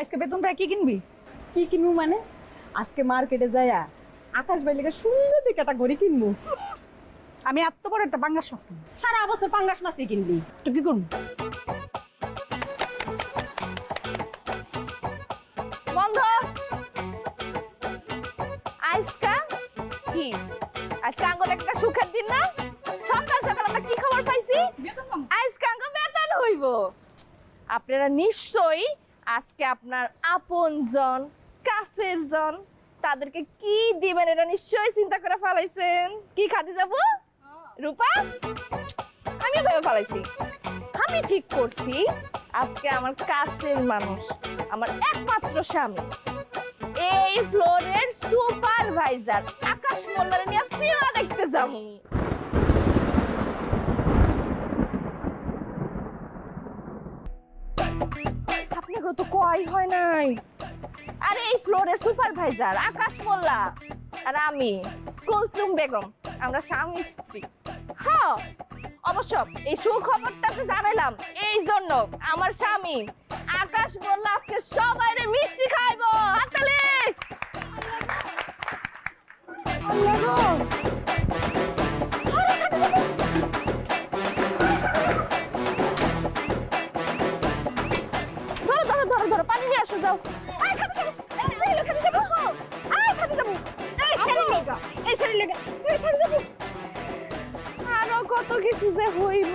আজকে বেতন পায় কি কিনবি? কি কিনবো মানে? আজকে মার্কেটে যাইয়া আকাশ ভাই লেগে সুন্দর দেখে একটা ঘড়ি কিনবো। আমি এত বড় একটা পাঙ্গাস মাছ কিনবো। সারা বছর পাঙ্গাস মাছই কিনবি। তুই কি করবি? বন্ধ। আজকা কি আজকে আঙ্গুল একটা সুখের দিন না? সকাল সকাল আমরা কি খবর পাইছি? আজকে আঙ্গুল বেতন হইব। আপনারা নিশ্চয়ই আজকে আপনার আপনজন কাছের জন তাদেরকে কি দিবেন এটা নিশ্চয়ই চিন্তা করে ফেলাইছেন। কি খাদি যাব? রূপা, আমি ভেবে ফেলাইছি। আমি ঠিক করছি আজকে আমার কাছের মানুষ, আমার একমাত্র স্বামী, এই ফ্লোরের সুপারভাইজার আকাশ মোল্লার নিয়ে সিনেমা দেখতে যাবো। আপনাকে তো কয় হয় নাই। আরে এই ফ্লোরের সুপারভাইজার আকাশ মোল্লা আর আমি কুলসুম বেগম, আমরা স্বামী স্ত্রী। হ্যাঁ অবশ্য এই সুখবরটা তো জানাইলাম এই জন্য আমার স্বামী আকাশ মোল্লা আজকে সবাইরে মিষ্টি খাইবো। হাততালি। ধরো ধরো ধরো ধরো পানি নিয়ে আসো যাও। আয় খাতে যাবো, এই খাতে যাবো, আয় খাতে যাবো, এই শাড়ি লেগা, এই শাড়ি লেগা, এই খাতে যাবো। আরো কত কিছু যে হইব।